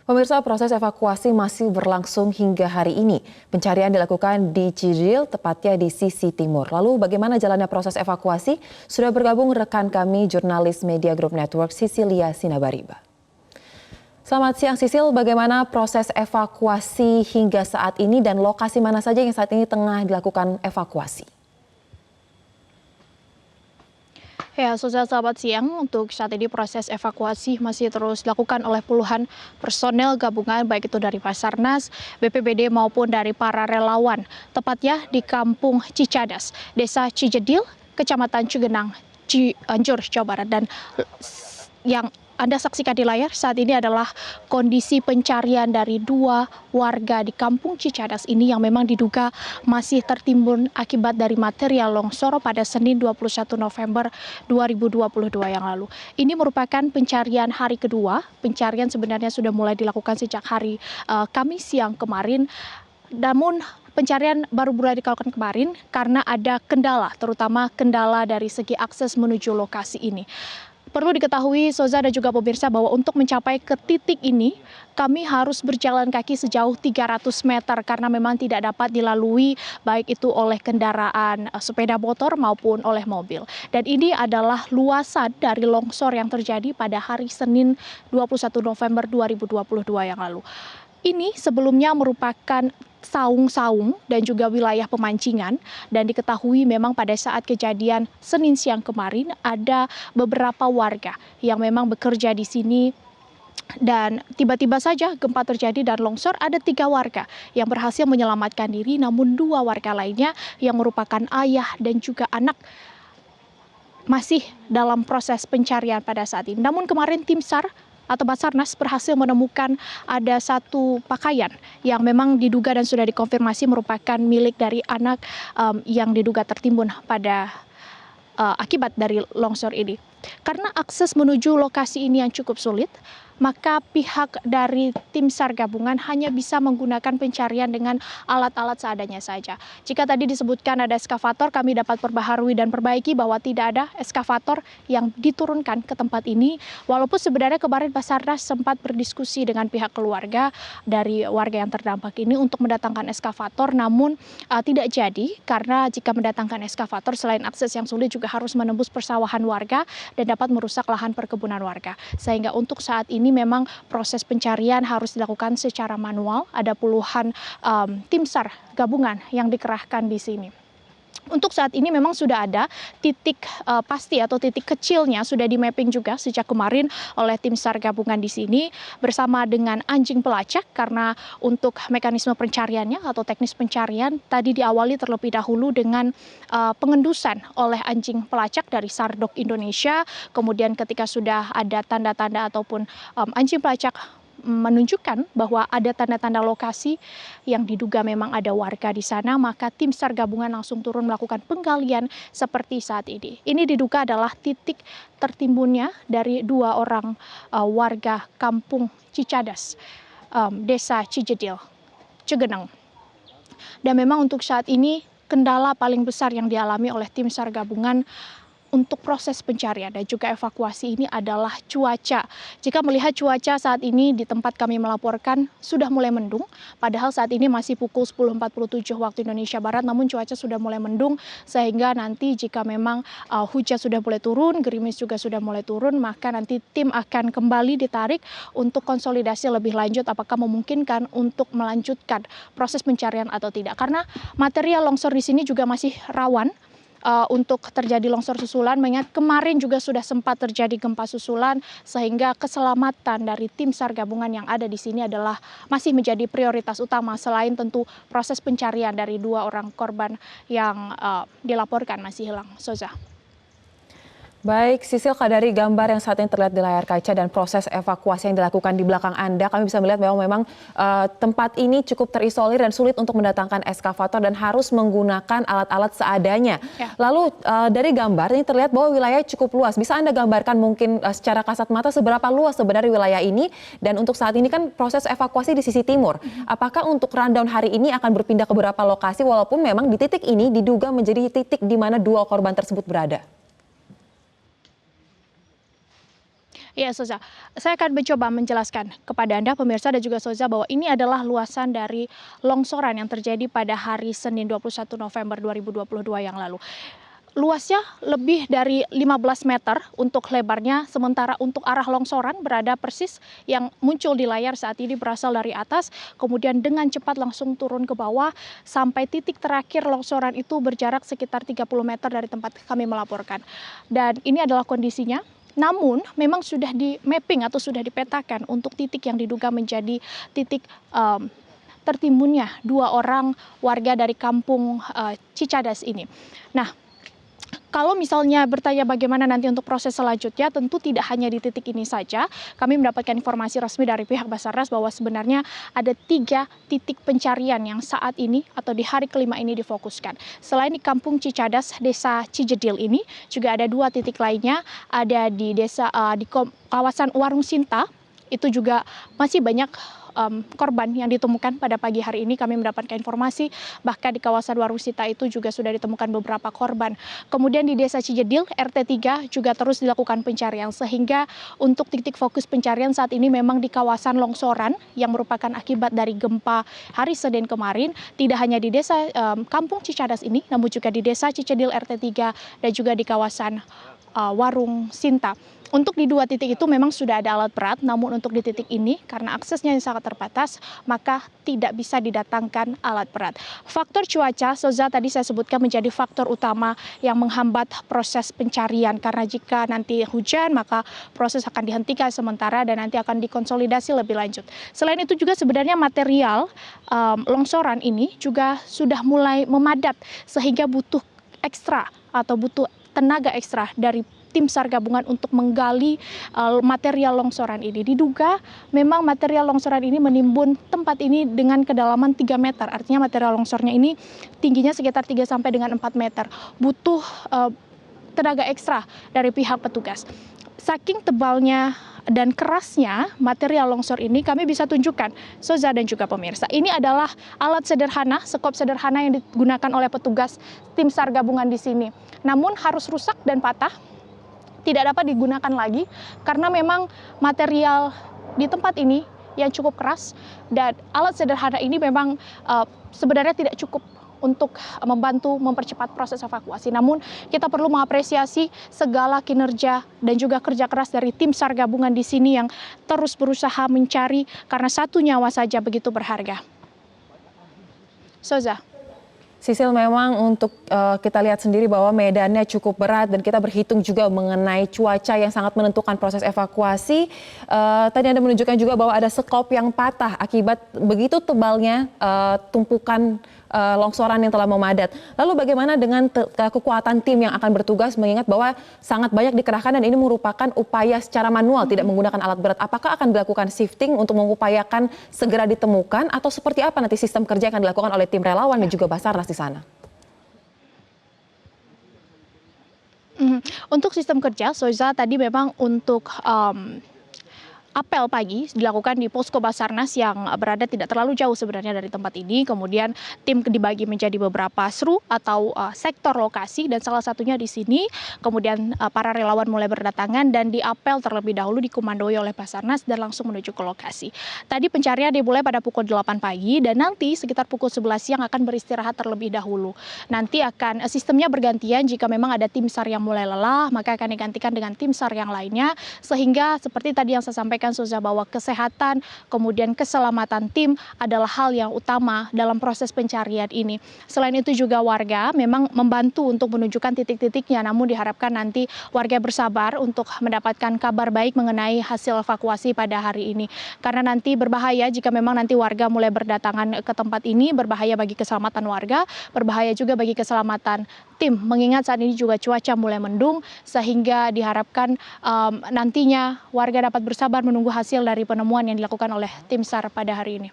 Pemirsa, proses evakuasi masih berlangsung hingga hari ini. Pencarian dilakukan di Cijil, tepatnya di sisi timur. Lalu bagaimana jalannya proses evakuasi? Sudah bergabung rekan kami, jurnalis Media Group Network, Sisilia Sinabariba. Selamat siang Sisil, bagaimana proses evakuasi hingga saat ini dan lokasi mana saja yang saat ini tengah dilakukan evakuasi? Ya, selamat siang. Untuk saat ini proses evakuasi masih terus dilakukan oleh puluhan personel gabungan, baik itu dari Basarnas, BPBD maupun dari para relawan. Tepatnya di Kampung Cicadas, Desa Cijedil, Kecamatan Cugenang, Cianjur, Jawa Barat. Dan yang Anda saksikan di layar saat ini adalah kondisi pencarian dari dua warga di Kampung Cicadas ini yang memang diduga masih tertimbun akibat dari material longsor pada Senin 21 November 2022 yang lalu. Ini merupakan pencarian hari kedua. Pencarian sebenarnya sudah mulai dilakukan sejak hari Kamis siang kemarin. Namun pencarian baru mulai dilakukan kemarin karena ada kendala, terutama kendala dari segi akses menuju lokasi ini. Perlu diketahui Soza dan juga pemirsa bahwa untuk mencapai ke titik ini kami harus berjalan kaki sejauh 300 meter karena memang tidak dapat dilalui baik itu oleh kendaraan sepeda motor maupun oleh mobil. Dan ini adalah luasan dari longsor yang terjadi pada hari Senin 21 November 2022 yang lalu. Ini sebelumnya merupakan saung-saung dan juga wilayah pemancingan, dan diketahui memang pada saat kejadian Senin siang kemarin ada beberapa warga yang memang bekerja di sini dan tiba-tiba saja gempa terjadi dan longsor. Ada 3 warga yang berhasil menyelamatkan diri, namun 2 warga lainnya yang merupakan ayah dan juga anak masih dalam proses pencarian pada saat ini. Namun kemarin tim SAR atau Basarnas berhasil menemukan ada satu pakaian yang memang diduga dan sudah dikonfirmasi merupakan milik dari anak yang diduga tertimbun pada akibat dari longsor ini. Karena akses menuju lokasi ini yang cukup sulit, maka pihak dari tim SAR gabungan hanya bisa menggunakan pencarian dengan alat-alat seadanya saja. Jika tadi disebutkan ada eskavator, kami dapat perbaharui dan perbaiki bahwa tidak ada eskavator yang diturunkan ke tempat ini. Walaupun sebenarnya kemarin Basarnas sempat berdiskusi dengan pihak keluarga dari warga yang terdampak ini untuk mendatangkan eskavator, namun tidak jadi karena jika mendatangkan eskavator selain akses yang sulit juga harus menembus persawahan warga dan dapat merusak lahan perkebunan warga. Sehingga untuk saat ini memang proses pencarian harus dilakukan secara manual. Ada puluhan tim SAR gabungan yang dikerahkan di sini. Untuk saat ini memang sudah ada titik pasti atau titik kecilnya sudah di mapping juga sejak kemarin oleh tim SAR gabungan di sini bersama dengan anjing pelacak, karena untuk mekanisme pencariannya atau teknis pencarian tadi diawali terlebih dahulu dengan pengendusan oleh anjing pelacak dari Sardok Indonesia. Kemudian ketika sudah ada tanda-tanda ataupun anjing pelacak menunjukkan bahwa ada tanda-tanda lokasi yang diduga memang ada warga di sana, maka tim SAR gabungan langsung turun melakukan penggalian seperti saat ini. Ini diduga adalah titik tertimbunnya dari 2 orang warga Kampung Cicadas, Desa Cijedil, Cugenang. Dan memang untuk saat ini kendala paling besar yang dialami oleh tim SAR gabungan untuk proses pencarian dan juga evakuasi ini adalah cuaca. Jika melihat cuaca saat ini di tempat kami melaporkan sudah mulai mendung, padahal saat ini masih pukul 10.47 waktu Indonesia Barat, namun cuaca sudah mulai mendung sehingga nanti jika memang hujan sudah mulai turun, gerimis juga sudah mulai turun, maka nanti tim akan kembali ditarik untuk konsolidasi lebih lanjut apakah memungkinkan untuk melanjutkan proses pencarian atau tidak. Karena material longsor di sini juga masih rawan untuk terjadi longsor susulan, mengingat kemarin juga sudah sempat terjadi gempa susulan, sehingga keselamatan dari tim SAR gabungan yang ada di sini adalah masih menjadi prioritas utama selain tentu proses pencarian dari 2 orang korban yang dilaporkan masih hilang. Soza. Baik, Sisil, dari gambar yang saat ini terlihat di layar kaca dan proses evakuasi yang dilakukan di belakang Anda, kami bisa melihat memang tempat ini cukup terisolir dan sulit untuk mendatangkan eskavator dan harus menggunakan alat-alat seadanya. Ya. Lalu dari gambar ini terlihat bahwa wilayah cukup luas. Bisa Anda gambarkan mungkin secara kasat mata seberapa luas sebenarnya wilayah ini? Dan untuk saat ini kan proses evakuasi di sisi timur. Apakah untuk rundown hari ini akan berpindah ke beberapa lokasi walaupun memang di titik ini diduga menjadi titik di mana 2 korban tersebut berada? Iya, Soza. Saya akan mencoba menjelaskan kepada Anda, pemirsa dan juga Soza, bahwa ini adalah luasan dari longsoran yang terjadi pada hari Senin 21 November 2022 yang lalu. Luasnya lebih dari 15 meter untuk lebarnya, sementara untuk arah longsoran berada persis yang muncul di layar saat ini berasal dari atas, kemudian dengan cepat langsung turun ke bawah, sampai titik terakhir longsoran itu berjarak sekitar 30 meter dari tempat kami melaporkan. Dan ini adalah kondisinya. Namun memang sudah di mapping atau sudah dipetakan untuk titik yang diduga menjadi titik tertimbunnya 2 orang warga dari kampung Cicadas ini. Nah, kalau misalnya bertanya bagaimana nanti untuk proses selanjutnya, tentu tidak hanya di titik ini saja. Kami mendapatkan informasi resmi dari pihak Basarnas bahwa sebenarnya ada 3 titik pencarian yang saat ini atau di hari kelima ini difokuskan. Selain di kampung Cicadas, desa Cijedil ini, juga ada 2 titik lainnya, ada di di kawasan Warung Sinta. Itu juga masih banyak korban yang ditemukan pada pagi hari ini. Kami mendapatkan informasi bahkan di kawasan Warung Sinta itu juga sudah ditemukan beberapa korban. Kemudian di desa Cijedil, RT 3 juga terus dilakukan pencarian, sehingga untuk titik fokus pencarian saat ini memang di kawasan longsoran yang merupakan akibat dari gempa hari Senin kemarin, tidak hanya di desa kampung Cicadas ini, namun juga di desa Cijedil RT 3 dan juga di kawasan Warung Sinta. Untuk di 2 titik itu memang sudah ada alat berat, namun untuk di titik ini karena aksesnya yang sangat terbatas, maka tidak bisa didatangkan alat berat. Faktor cuaca, Soza, tadi saya sebutkan menjadi faktor utama yang menghambat proses pencarian, karena jika nanti hujan maka proses akan dihentikan sementara dan nanti akan dikonsolidasi lebih lanjut. Selain itu juga sebenarnya material longsoran ini juga sudah mulai memadat, sehingga butuh ekstra atau butuh tenaga ekstra dari tim SAR gabungan untuk menggali material longsoran ini. Diduga memang material longsoran ini menimbun tempat ini dengan kedalaman 3 meter. Artinya material longsornya ini tingginya sekitar 3 sampai dengan 4 meter. Butuh tenaga ekstra dari pihak petugas. Saking tebalnya dan kerasnya material longsor ini, kami bisa tunjukkan, Soza dan juga pemirsa. Ini adalah alat sederhana, sekop sederhana yang digunakan oleh petugas tim SAR gabungan di sini. Namun harus rusak dan patah, tidak dapat digunakan lagi karena memang material di tempat ini yang cukup keras, dan alat sederhana ini memang sebenarnya tidak cukup untuk membantu mempercepat proses evakuasi. Namun kita perlu mengapresiasi segala kinerja dan juga kerja keras dari tim SAR gabungan di sini yang terus berusaha mencari, karena 1 nyawa saja begitu berharga. Soza. Sisil, memang untuk kita lihat sendiri bahwa medannya cukup berat dan kita berhitung juga mengenai cuaca yang sangat menentukan proses evakuasi. Tadi Anda menunjukkan juga bahwa ada sekop yang patah akibat begitu tebalnya tumpukan longsoran yang telah memadat. Lalu bagaimana dengan kekuatan tim yang akan bertugas, mengingat bahwa sangat banyak dikerahkan dan ini merupakan upaya secara manual, tidak menggunakan alat berat. Apakah akan dilakukan shifting untuk mengupayakan segera ditemukan, atau seperti apa nanti sistem kerja yang akan dilakukan oleh tim relawan dan juga Basarnas di sana? Untuk sistem kerja, Soza, tadi memang untuk apel pagi dilakukan di posko Basarnas yang berada tidak terlalu jauh sebenarnya dari tempat ini. Kemudian tim dibagi menjadi beberapa SRU atau sektor lokasi, dan salah satunya di sini. Kemudian para relawan mulai berdatangan dan diapel terlebih dahulu, dikomandoi oleh Basarnas dan langsung menuju ke lokasi. Tadi pencarian dimulai pada pukul 8 pagi dan nanti sekitar pukul 11 siang akan beristirahat terlebih dahulu. Nanti akan sistemnya bergantian, jika memang ada tim SAR yang mulai lelah maka akan digantikan dengan tim SAR yang lainnya, sehingga seperti tadi yang saya sampaikan, Soza, bahwa kesehatan kemudian keselamatan tim adalah hal yang utama dalam proses pencarian ini. Selain itu juga warga memang membantu untuk menunjukkan titik-titiknya, namun diharapkan nanti warga bersabar untuk mendapatkan kabar baik mengenai hasil evakuasi pada hari ini. Karena nanti berbahaya jika memang nanti warga mulai berdatangan ke tempat ini, berbahaya bagi keselamatan warga, berbahaya juga bagi keselamatan tim, mengingat saat ini juga cuaca mulai mendung, sehingga diharapkan nantinya warga dapat bersabar menunggu hasil dari penemuan yang dilakukan oleh tim SAR pada hari ini.